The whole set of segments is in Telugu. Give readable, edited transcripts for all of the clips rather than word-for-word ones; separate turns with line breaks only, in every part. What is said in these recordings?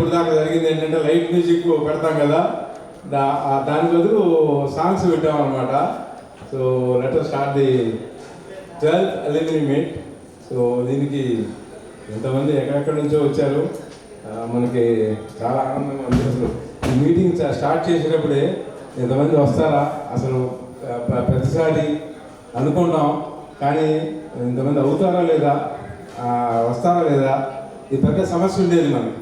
ఇప్పుడు దాకా జరిగింది ఏంటంటే లైట్ మ్యూజిక్ పెడతాం కదా, దాని బదులు సాంగ్స్ పెట్టామన్నమాట. So let us start the 12th alumni meet. So దీనికి ఎంతమంది ఎక్కడెక్కడి నుంచో వచ్చారు, మనకి చాలా ఆనందంగా ఉంది. అసలు ఈ మీటింగ్ స్టార్ట్ చేసేటప్పుడే ఎంతమంది వస్తారా అసలు ప్రతిసారి అనుకుంటాం, కానీ ఇంతమంది అవుతారా లేదా, వస్తారా లేదా, ఇది పెద్ద సమస్య ఉండేది మనకి.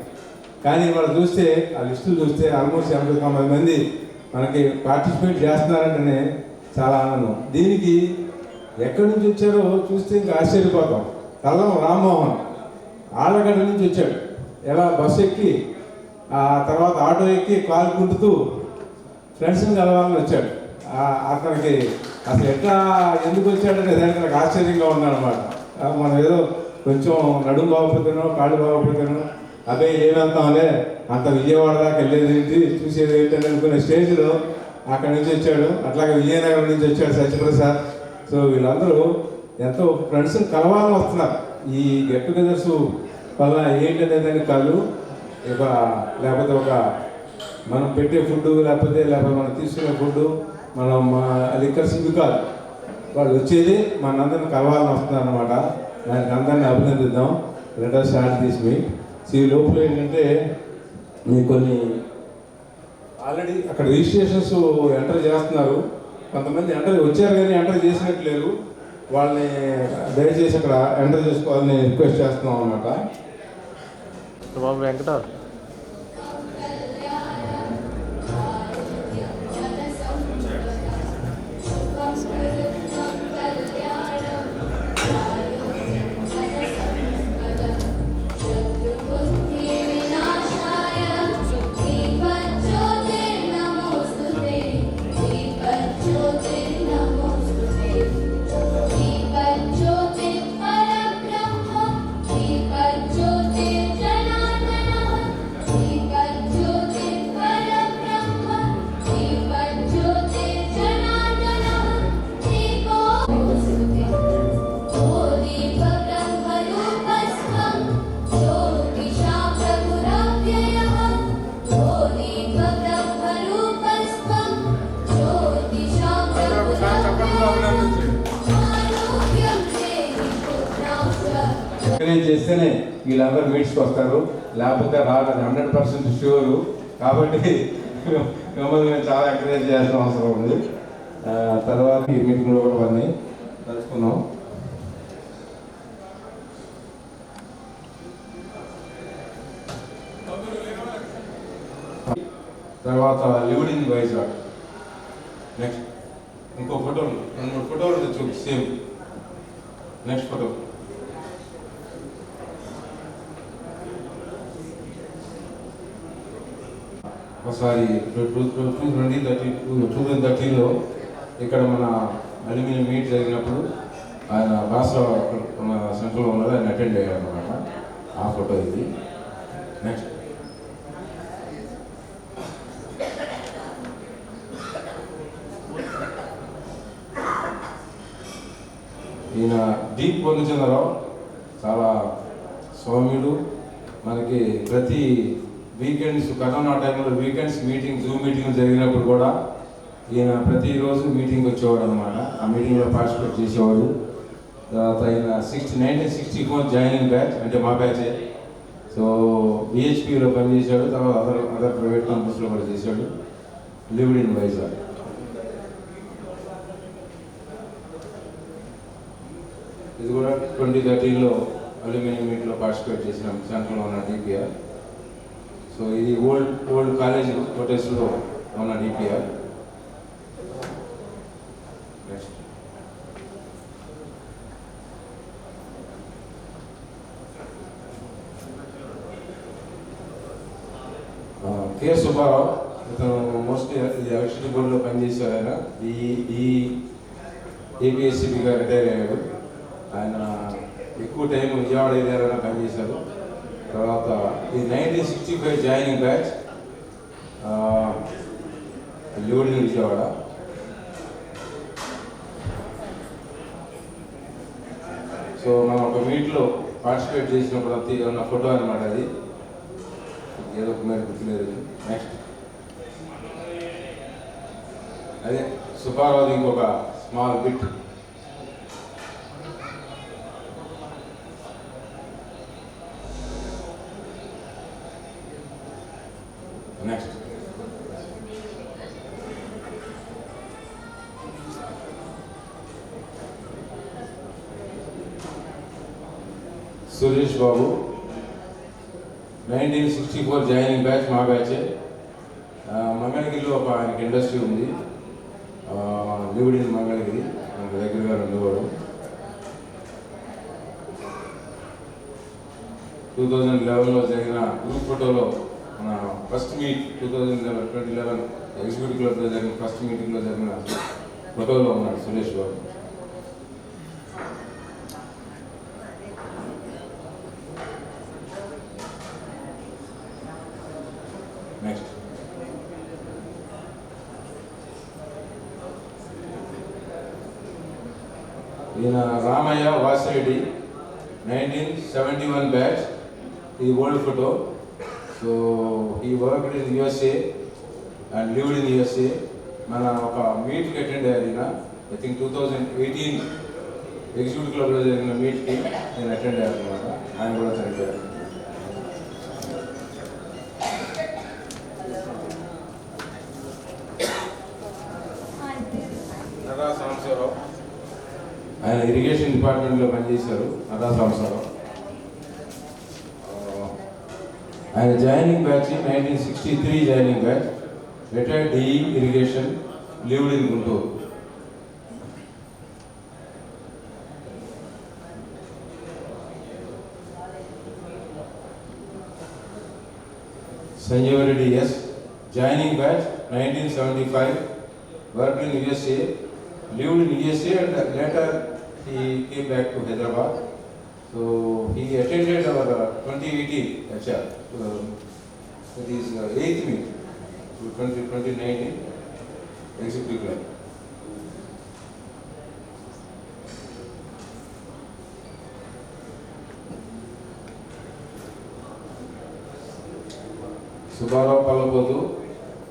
కానీ వాళ్ళు చూస్తే ఆ లిస్టులు చూస్తే ఆల్మోస్ట్ 89 మంది మనకి పార్టిసిపేట్ చేస్తున్నారంటేనే చాలా ఆనందం. దీనికి ఎక్కడి నుంచి వచ్చారో చూస్తే ఇంకా ఆశ్చర్యపోతాం. కల్లం రామ్మోహన్ ఆళ్ళగడ్డ నుంచి వచ్చాడు, ఎలా బస్సు ఎక్కి ఆ తర్వాత ఆటో ఎక్కి కాలు కుంటుతూ ఫ్రెండ్స్ని కలవాలని వచ్చాడు. అతనికి అసలు ఎట్లా ఎందుకు వచ్చాడనే దానికి నాకు ఆశ్చర్యంగా ఉన్నాడనమాట. మనం ఏదో కొంచెం నడుము బాగోపోతానో కాళ్ళు బాగోపోతానో అదే ఏమంతాంలే అంత విజయవాడ దాకా వెళ్ళేది ఏంటి చూసేది ఏంటి అని అనుకునే స్టేజ్లో అక్కడి నుంచి వచ్చాడు. అట్లాగే విజయనగరం నుంచి వచ్చాడు సత్యప్రసాద్. సో వీళ్ళందరూ ఎంతో ఫ్రెండ్స్ని కలవాలని వస్తున్నారు. ఈ గెట్ టుగెదర్స్ వల్ల ఏంటనేదానికి కాదు, లేకపోతే ఒక మనం పెట్టే ఫుడ్ లేకపోతే మనం తీసుకునే ఫుడ్ మనం లిక్కర్స్ ఇవి కాదు, వాళ్ళు వచ్చేది మనందరిని కలవాలని వస్తున్నారు అనమాట. దానికి అందరినీ అభినందిద్దాం. Let us start this meet. ఈ లోపల ఏంటంటే మీకు కొన్ని ఆల్రెడీ అక్కడ రిజిస్ట్రేషన్స్ ఎంటర్ చేస్తున్నారు. కొంతమంది ఎంటర్ వచ్చారు కానీ ఎంటర్ చేసినట్లేరు. వాళ్ళని దయచేసి అక్కడ ఎంటర్ చేసుకోవాలని రిక్వెస్ట్ చేస్తున్నాం అనమాట.
బాబు వెంకట
ఎంకరేజ్ చేస్తేనే వీళ్ళందరూ మీట్స్కి వస్తారు, లేకపోతే రాదు 100% షూరు. కాబట్టి మిమ్మల్ని మేము చాలా ఎంకరేజ్ చేయాల్సిన అవసరం ఉంది. తర్వాత ఈ మీటింగ్లో కూడా అవన్నీ తెలుసుకున్నాం. తర్వాత లివ్డ్ ఇన్ వైజాగ్. నెక్స్ట్ ఇంకో ఫోటో, 2-3 ఫోటోలు చూపి సేమ్. నెక్స్ట్ ఫోటో ఒకసారి 2013లో ఇక్కడ మన అల్యూమినియం మీట్ జరిగినప్పుడు ఆయన భాషలో మన సెంటర్లో ఉన్నది, ఆయన అటెండ్ అయ్యారు అనమాట. ఆ ఫోటో ఇది. నెక్స్ట్ ఈయన దీప్ పొందుచంద్రరావు చాలా సౌమ్యుడు. మనకి ప్రతి వీకెండ్స్, కరోనా టైంలో వీకెండ్స్ మీటింగ్, జూమ్ మీటింగ్ జరిగినప్పుడు కూడా ఈయన ప్రతిరోజు మీటింగ్ వచ్చేవాడు అనమాట. ఆ మీటింగ్లో పార్టిసిపేట్ చేసేవాడు. తర్వాత ఆయన 1964 జాయినింగ్ బ్యాచ్, అంటే మా బ్యాచే. సో బిహెచ్పిలో పనిచేశాడు. తర్వాత అదర్ ప్రైవేట్ కంపెనీస్లో కూడా చేశాడు. Lived in Vizag. ఇది కూడా 2013లో అల్యూమినియం మీట్లో పార్టిసిపేట్ చేసిన సెంటర్లో ఉన్న డిపిఆర్. సో ఇది ఓల్డ్ కాలేజ్ హోటల్స్లో ఉన్న డిపిఆర్. కె సుబ్బారావు, ఇతను మోస్ట్లీ ఎలక్ట్రిసిటీ బోర్డులో పనిచేశారు. ఆయన ఈ ఏపీఎస్సీబీగా రిటైర్ అయ్యాడు. ఆయన ఎక్కువ టైం విజయవాడ ఏరియాలో పనిచేశారు. తర్వాత ఈ 1965 joining batch, lived in Vijayawada. So మనం ఒక మీట్లో పార్టిసిపేట్ చేసినప్పుడు ఉన్న ఫోటో అనమాట అది. ఏదో ఒక మీద గుర్తులేదు. నెక్స్ట్ అదే సుబ్బారావు ఇంకొక small bit. Next Suresh Babu 1964 joining batch, మా బ్యాచే. మంగళగిరిలో ఒక ఆయనకి ఇండస్ట్రీ ఉంది, లివ్డ్ ఇన్ మంగళగిరి, మనకు దగ్గరగా ఉండేవాడు. 2011లో జరిగిన గ్రూప్ ఫోటోలో మన ఫస్ట్ మీట్ 2011 ఎగ్జిక్యూటివ్ క్లబ్లో జరిగిన ఫస్ట్ మీటింగ్లో జరిగిన ఫోటోలో ఉన్నాడు సురేష్ బాబు. నెక్స్ట్ ఈయన రామయ్య వాసిరెడ్డి 1971 బ్యాచ్, ఈ ఓల్డ్ ఫోటో. సో ఈ worked in USA and lived in USA. మన ఒక మీట్కి అటెండ్ అయ్యారు ఈయన. ఐ థింక్ 2018 ఎగ్జిక్యూటివ్ క్లబ్లో జరిగిన మీట్కి నేను అటెండ్ అయ్యాను అనమాట. ఆయన కూడా చనిపోయారు. నరా సాంబశివరావు, ఆయన ఇరిగేషన్ డిపార్ట్మెంట్లో పనిచేశారు. నరా సాంబశివరావు ఆయన joining batch 1963 joining batch, retired DE irrigation, lived in Guntur. Sanjeeva Reddy S, joining batch 1975, worked in USA, lived in USA, and later he came back to Hyderabad. So he attended our 2018 HR, that is 8th meet to 2019 executive club. Subbarao Palapodu,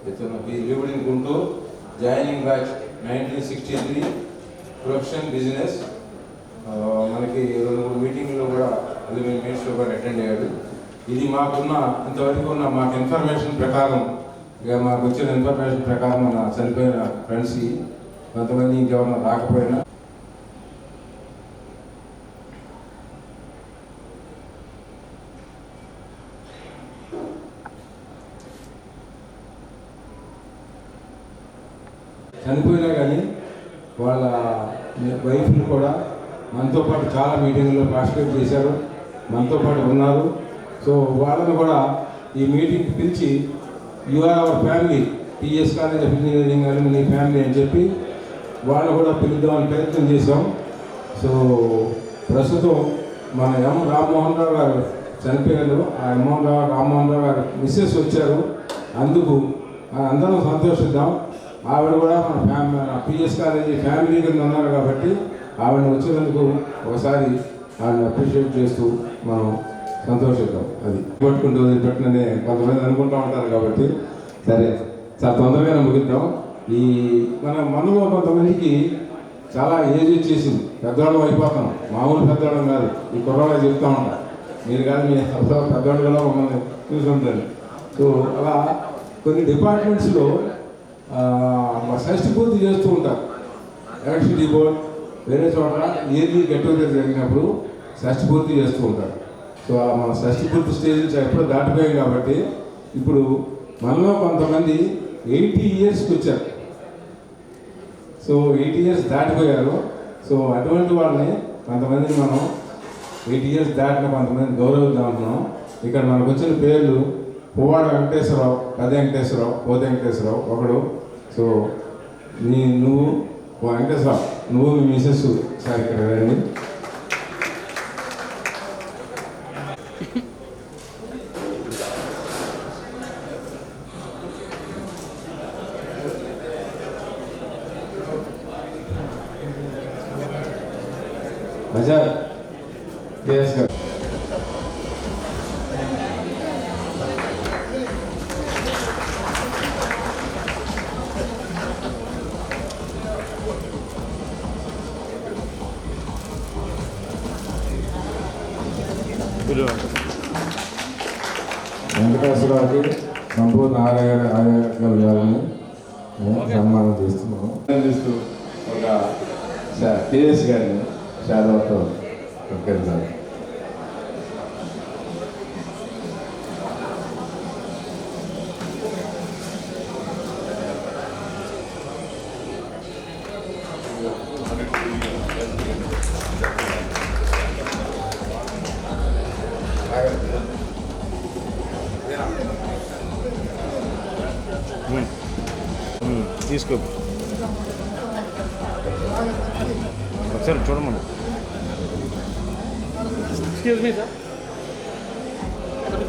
he lived in Guntur, joining batch 1963, profession business. మనకి 2-3 మీటింగ్లో కూడా అల్యూమినియం మీట్స్లో కూడా అటెండ్ అయ్యాడు. ఇది మాకున్న ఇంతవరకు ఉన్న మాకు ఇన్ఫర్మేషన్ ప్రకారం, ఇక మాకు వచ్చిన ఇన్ఫర్మేషన్ ప్రకారం మన చనిపోయిన ఫ్రెండ్స్కి కొంతమంది ఇంకెవరన్నా రాకపోయినా చనిపోయినా కానీ వాళ్ళ వైఫ్ని కూడా మనతో పాటు చాలా మీటింగ్లో పార్టిసిపేట్ చేశారు, మనతో పాటు ఉన్నారు. సో వాళ్ళని కూడా ఈ మీటింగ్కి పిలిచి you are our family, TS college of engineering alumni family అని చెప్పి వాళ్ళని కూడా పిలుద్దామని ప్రయత్నం చేశాం. సో ప్రస్తుతం మన ఎం రామ్మోహన్ రావు గారు చనిపోయారు. ఆ రామ్మోహన్ రావు గారు మిస్సెస్ వచ్చారు. అందుకు అందరం సంతోషిద్దాం. ఆవిడ కూడా మన పిఎస్ కాలేజీ ఫ్యామిలీ కింద ఉన్నారు కాబట్టి ఆవిడని వచ్చినందుకు ఒకసారి ఆవిడని అప్రిషియేట్ చేస్తూ మనం సంతోషిద్దాం. అది పట్టుకుంటూ వదిలిపెట్టిననే కొంతమంది అనుకుంటూ ఉంటారు కాబట్టి సరే చాలా తొందరగానే ముగిద్దాం. ఈ మనలో కొంతమందికి చాలా ఏజ్ వచ్చేసింది, పెద్దవాళ్ళం అయిపోతాం. మామూలు పెద్దవాళ్ళం కాదు, ఈ కుర్రవాళ్ళ చెప్తూ ఉంటారు. మీరు కాదు, మీ పెద్దవాళ్ళు కూడా మమ్మల్ని చూసుకుంటారు. సో అలా కొన్ని డిపార్ట్మెంట్స్లో షష్టి పూర్తి చేస్తూ ఉంటారు. ఎలక్ట్రిసిటీ బోర్డ్ వేరే చోట ఇయర్లీ గెట్ టుగెదర్ జరిగినప్పుడు షష్టి పూర్తి చేస్తూ ఉంటారు. సో మన షష్టి పూర్తి స్టేజ్ నుంచి ఎప్పుడో దాటిపోయాం కాబట్టి ఇప్పుడు మనలో కొంతమంది 80 ఇయర్స్కి వచ్చారు. So 80 years దాటిపోయారు. సో అటువంటి వాళ్ళని కొంతమందిని మనం 80 ఇయర్స్ దాటిన కొంతమంది గౌరవిద్దాం అంటున్నాం. ఇక్కడ మనకు వచ్చిన పేర్లు పువ్వాడ వెంకటేశ్వరరావు, పెద్ద వెంకటేశ్వరరావు, పోత వెంకటేశ్వరరావు ఒకడు. సో నువ్వు వెంకటేశ్వరరావు, నువ్వు మీ మిసెస్ సార్ ఇక్కడ రండి. బజార్ కేఎస్ గారు వెంకటేశ్వరరావుకి సంపూర్ణ ఆరోగ్యాలు గారిని సన్మానం చేస్తున్నాము. అందిస్తూ ఒక కేఎస్ గారిని శారదతో సత్కరించాలి.
తీసుకో ఒకసారి చూడమను. ఎక్స్క్యూజ్ మీ సార్,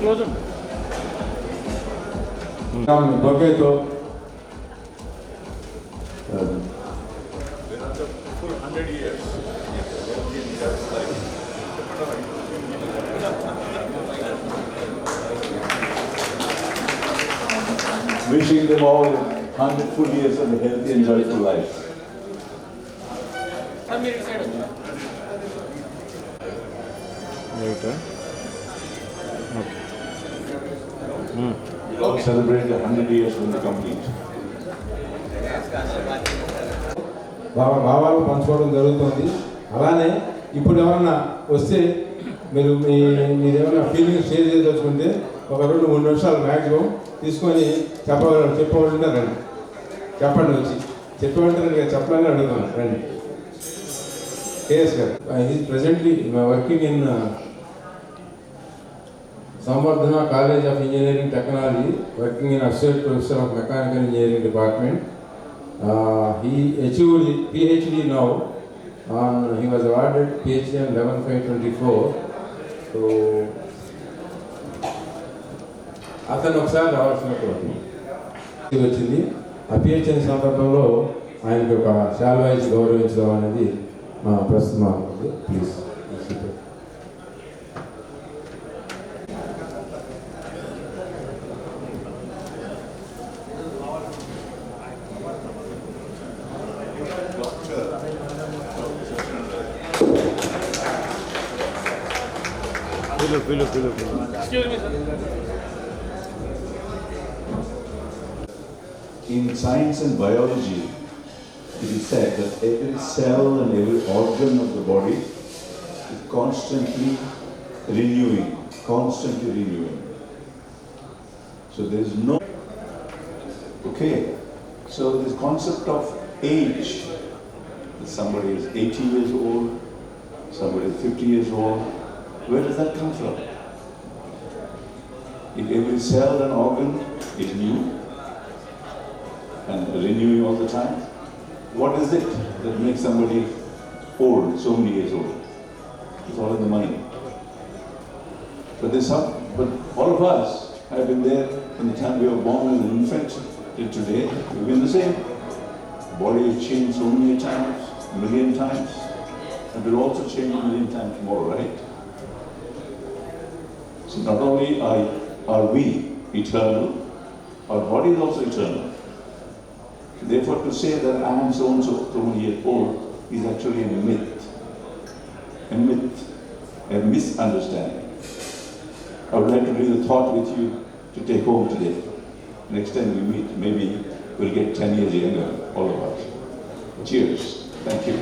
క్లోజ్
బొకేతో
wishing them all 100 full years of a healthy and joyful life. We'll all celebrate the 100 years when they complete.
భావాలు పంచుకోవడం జరుగుతుంది. అలానే ఇప్పుడు ఎవరన్నా వస్తే మీరు ఏమైనా ఫీలింగ్ షేర్ చేయదలుచుకుంటే ఒక 2-3 నిమిషాలు మ్యాక్సిమం తీసుకొని చెప్పవాలంటే రండి, చెప్పండి. వచ్చి చెప్పేవాళ్ళంటే చెప్పాలని అడుగుతాను. రండి. కేఎస్ గారు is presently working in Samvardhana college of engineering technology, working in associate professor of mechanical engineering department. He achieved PhD now. He was awarded PhD on 11/5/24. So అతను ఒకసారి రావాల్సినప్పుడు వచ్చింది. ఆ PhD సందర్భంలో ఆయనకి ఒక శాల్వా ఇచ్చి గౌరవించడం అనేది మా ప్రస్తుతం ఉంటుంది. Please.
In science and biology, it is said that every cell and every organ of the body is constantly renewing. So there is no... Okay, so this concept of age, that somebody is 80 years old, somebody is 50 years old, where does that come from? If every cell and organ is new and renewing all the time, what is it that makes somebody old, so many years old? It's all in the mind. But all of us have been there from the time we were born as an infant till today. We've been the same. The body has changed so many times, a million times, and will also change a million times more, right? So not only are we eternal, our body is also eternal. Therefore, to say that I am so and so many years old is actually a myth, a misunderstanding. I would like to leave a thought with you to take home today. Next time we meet, maybe we'll get 10 years younger, all of us. Cheers. Thank you.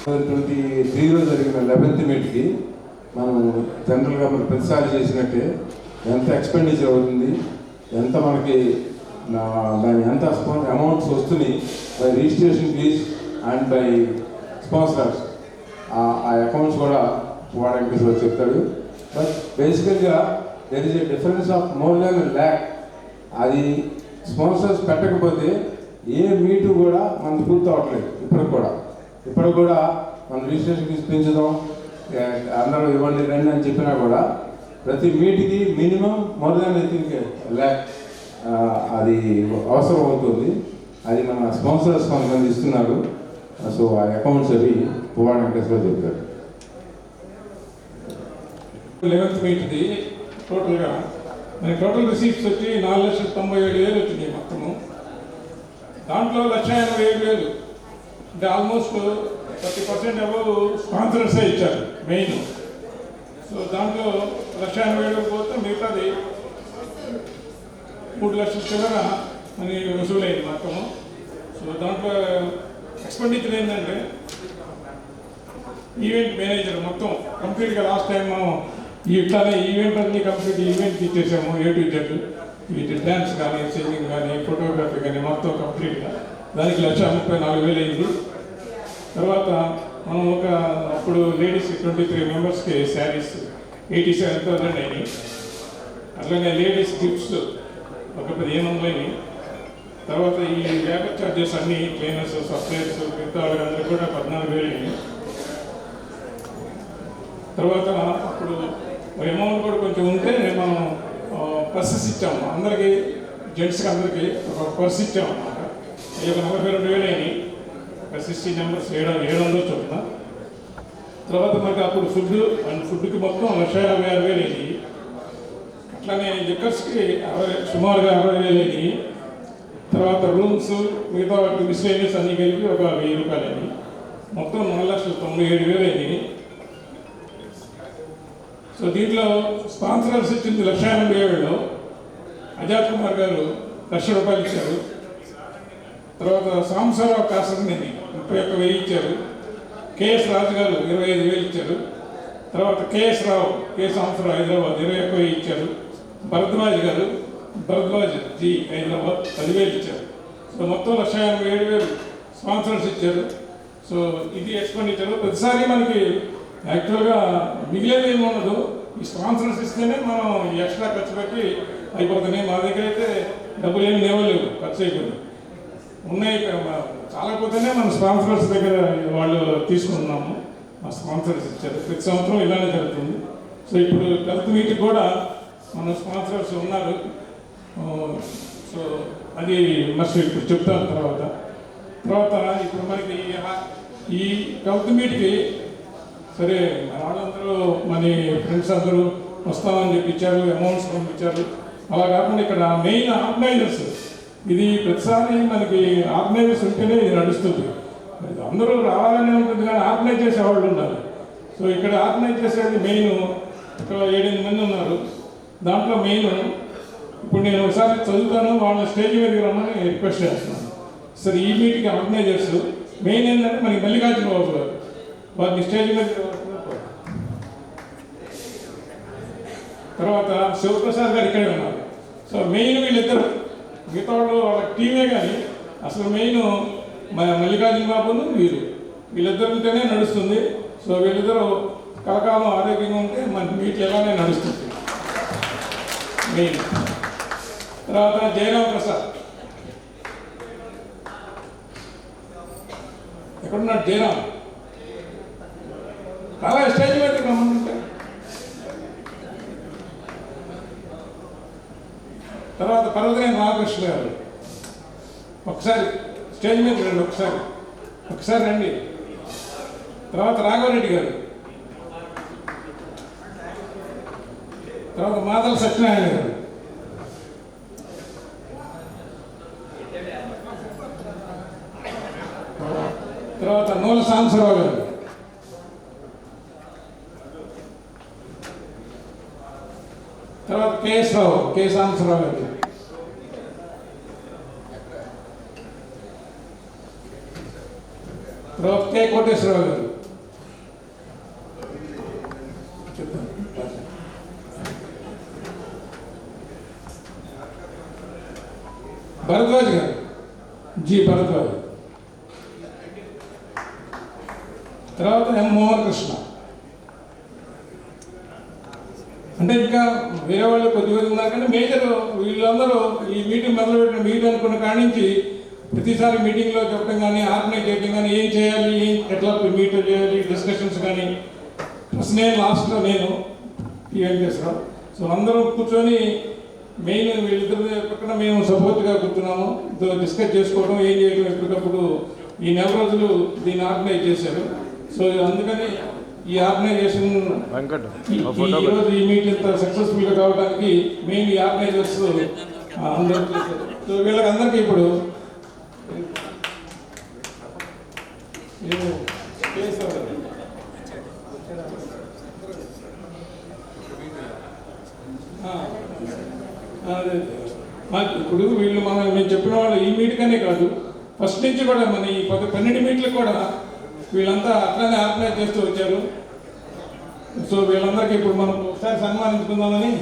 23లో జరిగిన 11th మీట్కి మనం జనరల్గా మనం ప్రతిసారి చేసినట్టే ఎంత ఎక్స్పెండిచర్ అవుతుంది, ఎంత మనకి దాని ఎంత అమౌంట్స్ వస్తున్నాయి by registration fee and by sponsors, ఆ అకౌంట్స్ కూడా వాడేంకర్ చెప్తాడు. బట్ బేసికల్గా there is a difference of more than $1,00,000. అది స్పాన్సర్స్ పెట్టకపోతే ఏ మీటు కూడా మనకు పూర్తి అవ్వట్లేదు. ఇప్పటికి కూడా మనం రిజిస్ట్రేషన్ ఫీజు పెంచుదాం, అందరూ ఇవ్వండి రండి అని చెప్పినా కూడా ప్రతి మీటికి మినిమం మోర్ దాన్ $1,00,000 అది అవసరం అవుతుంది. అది మన స్పాన్సర్స్ కొంతమంది ఇస్తున్నారు. సో ఆ అకౌంట్స్ అవి పువ్వాడ వెంకటేశ్వర చెప్తారు.
11th మీట్ది టోటల్గా మనకి టోటల్ రిసీప్ట్స్ వచ్చి 4,97,000 వచ్చినాయి మొత్తము. దాంట్లో 1,87,000 అంటే ఆల్మోస్ట్ 30% అబౌవ్ స్పాన్సర్సే ఇచ్చారు మెయిన్. సో దాంట్లో 1,80,000 పోతే మిగతాది 3 లక్షల చిల్లర అని వసూలైంది మొత్తము. సో దాంట్లో ఎక్స్పెండిచర్ ఏంటంటే ఈవెంట్ మేనేజర్ మొత్తం కంప్లీట్గా లాస్ట్ టైం మనం ఇట్లానే ఈవెంట్ అన్ని కంప్లీట్ ఈవెంట్ ఇచ్చేసాము A to Z. వీటి డ్యాన్స్ కానీ సింగింగ్ కానీ ఫోటోగ్రఫీ కానీ మొత్తం కంప్లీట్గా దానికి 1,34,000 అయింది. తర్వాత మనం అప్పుడు లేడీస్ 23 మెంబర్స్కి శారీస్ 87,000 అయినాయి. అట్లనే లేడీస్ గిఫ్ట్స్ ఒక 1500 అయినాయి. తర్వాత ఈ లేబర్ ఛార్జెస్ అన్ని ట్రైనర్స్ సప్లైర్స్ మిగతా వాళ్ళందరికీ కూడా 14,000 అయినాయి. తర్వాత అప్పుడు అమౌంట్ కూడా కొంచెం ఉంటే మనం పర్సెస్ ఇచ్చాము అందరికీ, జెంట్స్కి అందరికీ ఒక పర్స్ ఇచ్చాము అన్నమాట. అవి ఒక 42,000 అయినాయి. 60 నెంబర్స్ 700 చొప్పున. తర్వాత మనకి అప్పుడు ఫుడ్కి మొత్తం 1,56,000 అయింది. అట్లానే లిక్కర్స్కి సుమారుగా 60,000 అయింది. తర్వాత రూమ్స్ మిగతా వాటి మిస్లేనియస్ అన్ని కలిపి ఒక 1,000 రూపాయలు అయింది. మొత్తం 4,97,000 అయింది. సో దీంట్లో స్పాన్సరర్స్ ఇచ్చింది 1,87,000. అజాద్ కుమార్ గారు 1,00,000 రూపాయలు ఇచ్చారు. తర్వాత సాంబశివరావు కాసరనేని 31,000 ఇచ్చారు. KS రాజు గారు 25,000 ఇచ్చారు. తర్వాత KS రావు సాంబశివరావు హైదరాబాద్ 21,000 ఇచ్చారు. భరద్వాజ్ జీ హైదరాబాద్ 10,000 ఇచ్చారు. సో మొత్తం 1,87,000 స్పాన్సర్స్ ఇచ్చారు. సో ఇది ఎక్స్పెండిచర్. ప్రతిసారి మనకి యాక్చువల్గా మిగిలేదు ఏమి ఉండదు. ఈ స్పాన్సర్స్ ఇస్తేనే మనం ఎక్స్ట్రా ఖర్చు పెట్టి అయిపోతున్నాయి. మా దగ్గర అయితే డబ్బులు ఏమి లేవలేవు, ఖర్చు అయిపోయింది. ఉన్నాయి చాలా పోతేనే మన స్పాన్సర్స్ దగ్గర వాళ్ళు తీసుకుంటున్నాము. మా స్పాన్సర్స్ ఇచ్చారు. ప్రతి సంవత్సరం ఇలానే జరుగుతుంది. సో ఇప్పుడు 12th మీటింగ్ కూడా మన స్పాన్సర్స్ ఉన్నారు. సో అది మస్ట్ ఇప్పుడు చెప్తాను. తర్వాత ఇప్పుడు మనకి ఈ 12th మీటింగ్కి సరే వాళ్ళందరూ మన ఫ్రెండ్స్ అందరూ వస్తామని చెప్పి ఇచ్చారు, అమౌంట్స్ పంపించారు. అలా కాకుండా ఇక్కడ మెయిన్ ఆర్గనైజర్స్, ఇది ప్రతిసారి మనకి ఆర్గనైజర్స్ ఉంటేనే ఇది నడుస్తుంది. అందరూ రావాలనే ఉంటుంది కానీ ఆర్గనైజ్ చేసే వాళ్ళు ఉన్నారు. సో ఇక్కడ ఆర్గనైజ్ చేసేది మెయిన్ ఒక 7-8 మంది ఉన్నారు. దాంట్లో మెయిన్ ఇప్పుడు నేను ఒకసారి చదువుతాను, వాళ్ళ స్టేజ్ మీదకి రమ్మని రిక్వెస్ట్ చేస్తున్నాను. సరే ఈ మీటింగ్ ఆర్గనైజర్స్ మెయిన్ ఏంటంటే మనకి మల్లికార్జున బాబు గారు వారిని స్టేజ్ మీద. తర్వాత శివప్రసాద్ గారు ఇక్కడే ఉన్నారు. సో మెయిన్ వీళ్ళిద్దరు, మిగతా వాళ్ళు వాళ్ళ టీమే కానీ అసలు మెయిన్ మల్లికార్జున బాబును వీళ్ళిద్దరు ఉంటేనే నడుస్తుంది. సో వీళ్ళిద్దరూ కలకాలం ఆరోగ్యంగా ఉంటే మన మీట్లు ఎలానే నడుస్తుంది మెయిన్. తర్వాత జయరామ్ ప్రసాద్ ఎక్కడున్నాడు? జయరామ్ అలా స్టేజ్ మీద రమ్మంటే. తర్వాత పర్వతనేని రామకృష్ణ గారు ఒకసారి స్టేజ్ మీద రండి, ఒకసారి రండి. తర్వాత రాఘవరెడ్డి గారు, తర్వాత మాదల సత్యనారాయణ గారు, తర్వాత నూల సాంబశివరావు గారు, తర్వాత కె సాంబశివరావు గారు, తర్వాత కె కోటేశ్వరరావు గారు, భరద్వాజ్ గారు, భరద్వాజ్, తర్వాత ఎం మోహన్ కృష్ణ. అంటే ఇంకా వేరే వాళ్ళు కొద్దిగా ఉన్నారు కానీ మేజర్ వీళ్ళందరూ ఈ మీటింగ్ మొదలుపెట్టిన మీటింగ్ అనుకున్న కాడి నుంచి ప్రతిసారి మీటింగ్లో చెప్పడం కానీ ఆర్గనైజ్ చేయడం కానీ ఏం చేయాలి, ఎట్లా మీట్ చేయాలి, డిస్కషన్స్ కానీ. ఫస్ట్ నేను లాస్ట్లో నేను వెంకటేశ్వరరావు. సో అందరూ కూర్చొని మెయిన్ వీళ్ళిద్దరి పక్కన మేము సపోర్ట్గా కూర్చున్నాము, డిస్కస్ చేసుకోవడం, ఏం చేయడం ఎప్పటికప్పుడు. ఈ 4 రోజులు దీన్ని ఆర్గనైజ్ చేశారు. సో అందుకని ఈ ఆర్గనైజేషన్ ఈరోజు ఈ మీట్ ఇంత సక్సెస్ఫుల్గా కావడానికి మెయిన్ ఈ ఆర్గనైజర్స్ అందరూ చేశారు. సో వీళ్ళకి అందరికీ ఇప్పుడు అదే మాకు ఇప్పుడు వీళ్ళు మేము చెప్పిన వాళ్ళు ఈ మీట్కనే కాదు, ఫస్ట్ నుంచి కూడా మన ఈ 12 మీట్లకు కూడా వీళ్ళంతా అట్లనే ఆర్గనైజ్ చేస్తూ వచ్చారు. సో వీళ్ళందరికీ ఇప్పుడు మనం ఒకసారి సన్మానించుకుందామని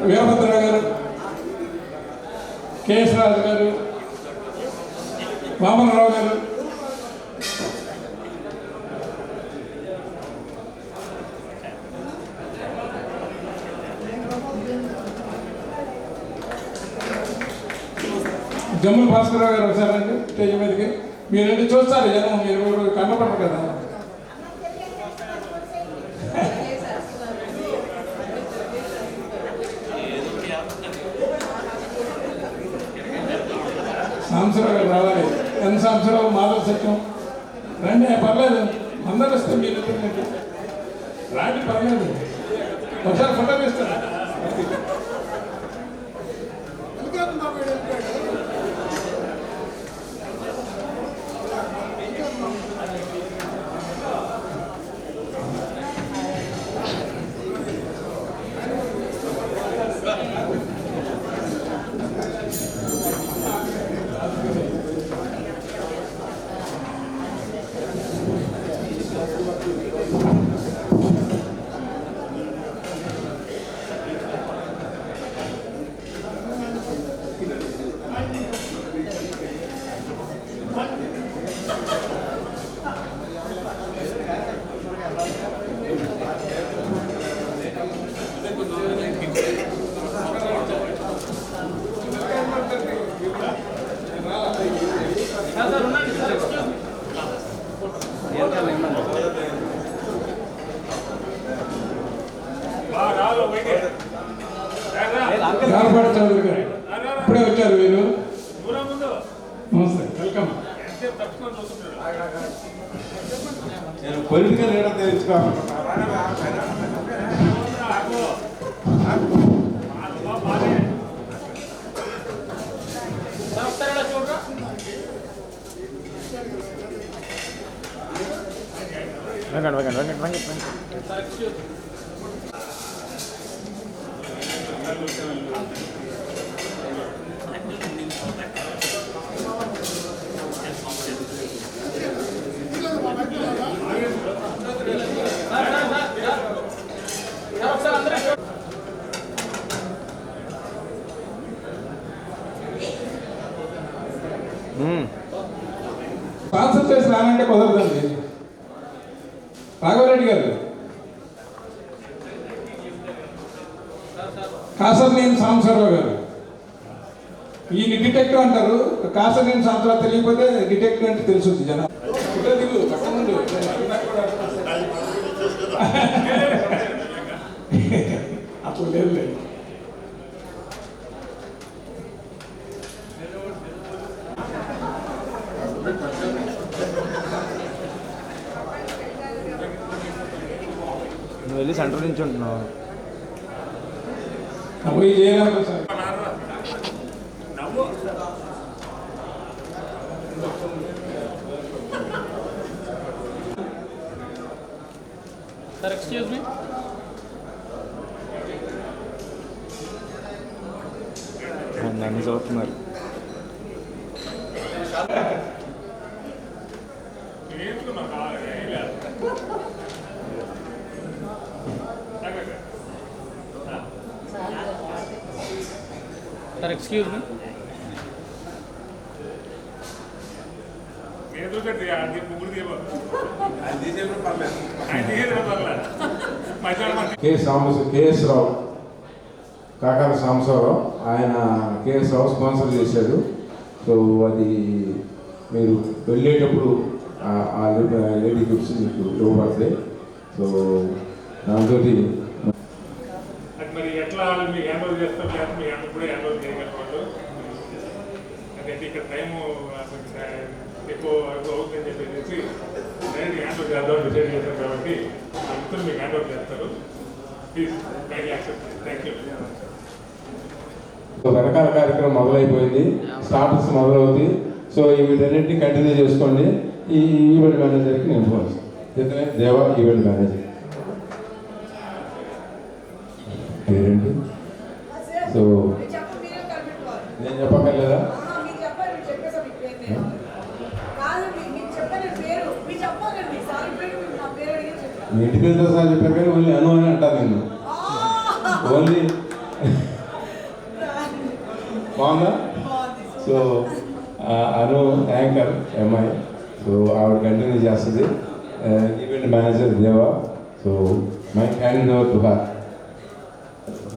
వీరభద్రరావు గారు, కేఎస్ రాజు గారు, వామనరావు గారు, జమ్ముల భాస్కరరావు గారు వచ్చారండి స్టేజ్ మీదకి. మీరంటే చూస్తారు జనం, మీరు కన్నపడరు కదా. సాంబశివరావు గారు రావాలి, ఎన్ సాంబశివరావు, మాధవ సత్యం రండి, పర్లేదు అందరు వస్తే మీరు రాండి, పర్లేదు ఒకసారి ఫోటో తీస్తారు. గారపాటి చౌదరి గారు ఇప్పుడే వచ్చారు వీరు. నమస్తే, వెల్కమ్.
నేను పొలిటికల్ లీడర్ తెలుసుకోవాలి.
స్పాన్సర్ చేసి రానంటే కుదరదండి. రాఘవరెడ్డి గారు, కాసర్నేని సాంబశివరావు గారు, ఈయన డిటెక్టివ్ అంటారు. కాసర్నేని సాంబశివరావు తెలియకపోతే డిటెక్టివ్ అంటే తెలుసుద్ది జనం. దిగు పక్కనుండు అట్లా లేదు లేదు.
నువ్వు వెళ్ళి సెంటర్ నుంచి ఉంటున్నావు.
పోయి చేయగలరు సార్.
Sir excuse me.
నన్ను చదువుతున్నారు.
Sir excuse me.
కేఎస్ రావు, కాకాల సాంబశివరావు, ఆయన కేఎస్ రావు స్పాన్సర్ చేశాడు. సో అది మీరు వెళ్ళేటప్పుడు ఆ లేడీ గిఫ్ట్స్ మీకు ఇవ్వబడతాయి. సో దాంతో
మరి ఎట్లా మీకు హ్యాండ్ చేస్తారు, లేకపోతే మీ హ్యాండ్ కూడా హ్యాండ్ చేయగలవాళ్ళు. అదే ఇక్కడ టైము ఎక్కువ అవుతుందని చెప్పేసి హ్యాండ్ చేద్దాం డిసైడ్ చేశారు కాబట్టి ఆ మిత్రులు మీకు హ్యాండ్ చేస్తారు. Please kindly accept. Thank you.
So వెనకాల కార్యక్రమం మొదలైపోయింది, స్టార్టర్స్ మొదలవుతుంది. సో ఈ వీటన్నింటినీ కంటిన్యూ చేసుకోండి. ఈ ఈవెంట్ మేనేజర్కి నేను ఫోన్ చేస్తాను. దేవా ఈవెంట్ మేనేజర్ పేరేంటి? సో నేను చెప్పక్కర్లేదా? మీ ఇంటి పేరుతో సహా చెప్పారు కానీ ఓన్లీ అను అని అంటాను నేను. ఓన్లీ బాగుందా? సో అను యాంకర్ ఎంఐ, సో ఆవిడ కంటిన్యూ చేస్తుంది. Event manager Deva. So my hand over to hour.